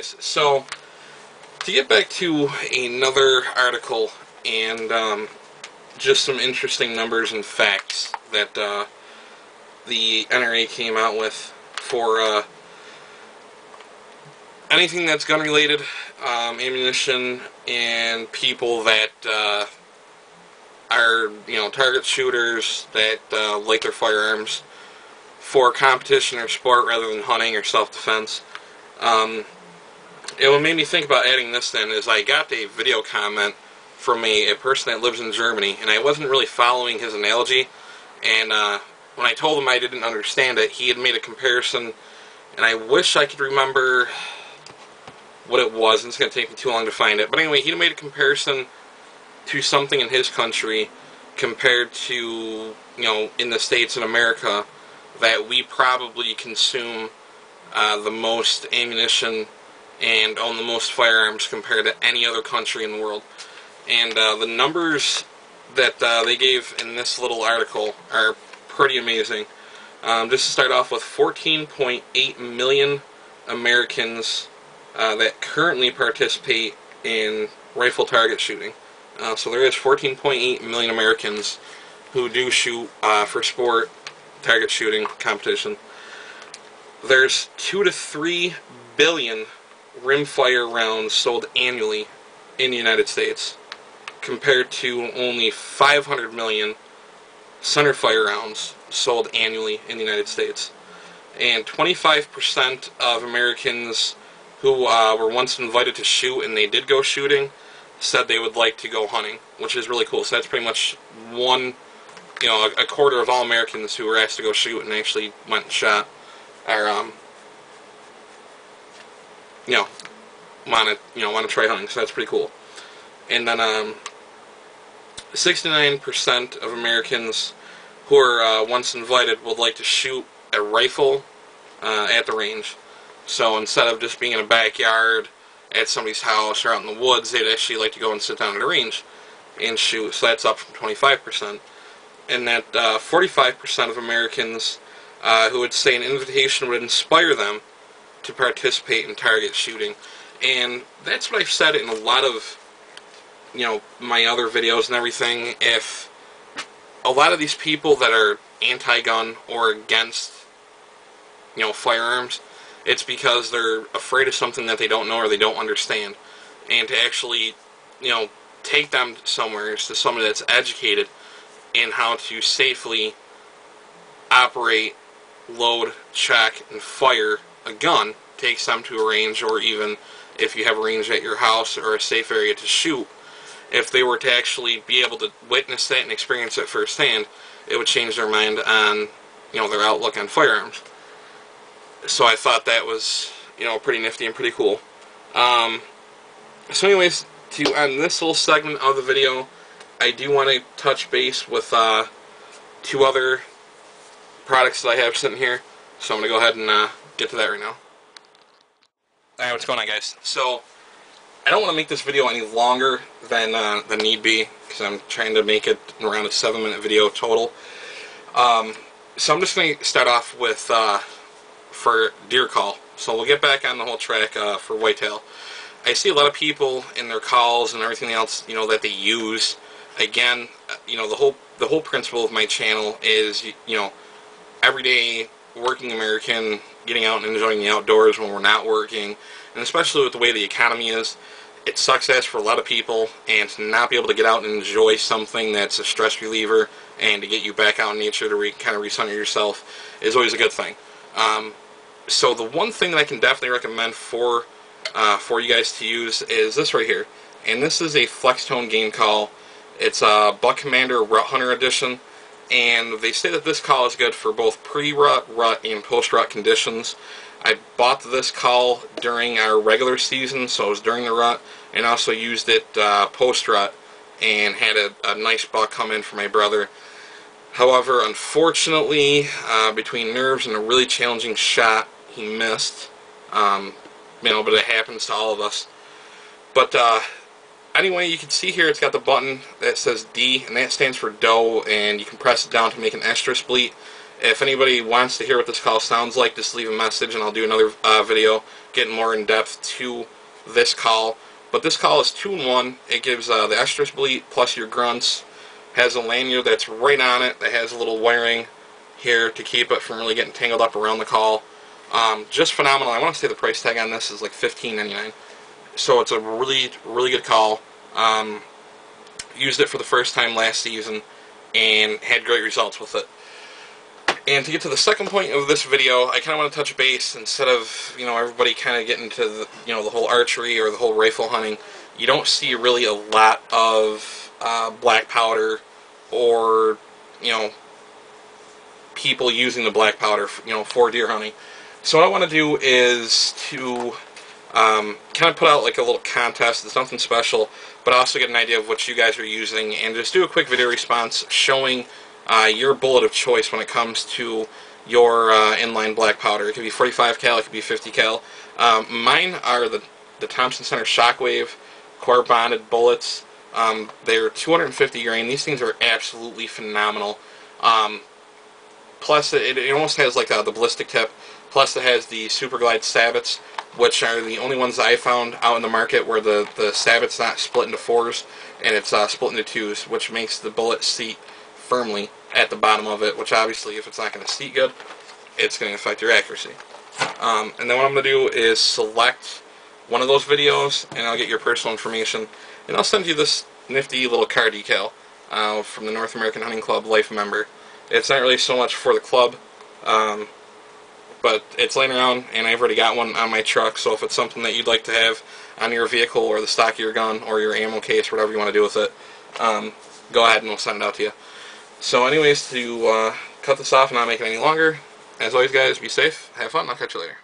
guys, so to get back to another article and just some interesting numbers and facts that the NRA came out with for anything that's gun related, ammunition, and people that are, target shooters that like their firearms for competition or sport rather than hunting or self-defense. What made me think about adding this then is I got a video comment from a person that lives in Germany, and I wasn't really following his analogy, and when I told him I didn't understand it, he had made a comparison, and I wish I could remember what it was, and it's going to take me too long to find it. But anyway, he made a comparison to something in his country compared to, in the States in America, that we probably consume the most ammunition and own the most firearms compared to any other country in the world. And the numbers that they gave in this little article are pretty amazing. Just to start off with, 14.8 million Americans that currently participate in rifle target shooting. So there is 14.8 million Americans who do shoot for sport, target shooting, competition. There's 2 to 3 billion rimfire rounds sold annually in the United States, compared to only 500 million centerfire rounds sold annually in the United States. And 25% of Americans who were once invited to shoot and they did go shooting said they would like to go hunting, which is really cool. So that's pretty much a quarter of all Americans who were asked to go shoot and actually went and shot are want to try hunting. So that's pretty cool. And then 69% of Americans who were once invited would like to shoot a rifle at the range. So instead of just being in a backyard at somebody's house or out in the woods, they'd actually like to go and sit down at a range and shoot. So that's up from 25%. And that 45% of Americans who would say an invitation would inspire them to participate in target shooting. And that's what I've said in a lot of my other videos and everything. If a lot of these people that are anti-gun or against firearms, it's because they're afraid of something that they don't know or they don't understand. And to actually take them somewhere to somebody that's educated in how to safely operate, load, check, and fire a gun, takes them to a range, or even if you have a range at your house or a safe area to shoot. If they were to actually be able to witness that and experience it firsthand, it would change their mind on their outlook on firearms. So I thought that was pretty nifty and pretty cool. So anyways, to end this little segment of the video, I do want to touch base with 2 other products that I have sitting here. So I'm going to go ahead and get to that right now. Alright, what's going on, guys? So I don't want to make this video any longer than need be, because I'm trying to make it around a 7-minute video total. So I'm just going to start off with for deer call. So we'll get back on the whole track for whitetail. I see a lot of people in their calls and everything else that they use. Again, the whole principle of my channel is everyday working American getting out and enjoying the outdoors when we're not working, and especially with the way the economy is, it sucks ass for a lot of people, and to not be able to get out and enjoy something that's a stress reliever and to get you back out in nature to kind of recenter yourself is always a good thing. So the one thing that I can definitely recommend for you guys to use is this right here, and this is a Flex Tone game call. It's a Buck Commander Rut Hunter Edition, and they say that this call is good for both pre-rut, rut, and post-rut conditions. I bought this call during our regular season, so it was during the rut, and also used it post-rut, and had a nice buck come in for my brother. However, unfortunately, between nerves and a really challenging shot, he missed. But it happens to all of us. But anyway, you can see here it's got the button that says D, and that stands for doe, and you can press it down to make an extra spleet. If anybody wants to hear what this call sounds like, just leave a message and I'll do another video getting more in depth to this call. But this call is 2-in-1. It gives the estrus bleat plus your grunts. Has a lanyard that's right on it that has a little wiring here to keep it from really getting tangled up around the call. Just phenomenal. I want to say the price tag on this is like $15.99. So it's a really, really good call. Used it for the first time last season and had great results with it. And to get to the second point of this video, I kind of want to touch base instead of, everybody kind of getting to the, the whole archery or the whole rifle hunting. You don't see really a lot of black powder or, people using the black powder, for deer hunting. So what I want to do is to kind of put out like a little contest. It's nothing special, but also get an idea of what you guys are using and just do a quick video response showing your bullet of choice when it comes to your inline black powder. It could be 45 cal, it could be 50 cal. Mine are the Thompson Center Shockwave core bonded bullets. They're 250 grain. These things are absolutely phenomenal. Plus it almost has like the ballistic tip. Plus it has the Super Glide sabots, which are the only ones that I found out in the market where the sabot's not split into 4s and it's split into 2s, which makes the bullet seat firmly at the bottom of it, which obviously if it's not going to seat good, it's going to affect your accuracy. And then what I'm going to do is select one of those videos and I'll get your personal information and I'll send you this nifty little car decal from the North American Hunting Club Life member. It's not really so much for the club, but it's laying around and I've already got one on my truck, so if it's something that you'd like to have on your vehicle or the stock of your gun or your ammo case, whatever you want to do with it, go ahead and we'll send it out to you. So anyways, to cut this off and not make it any longer, as always guys, be safe, have fun, I'll catch you later.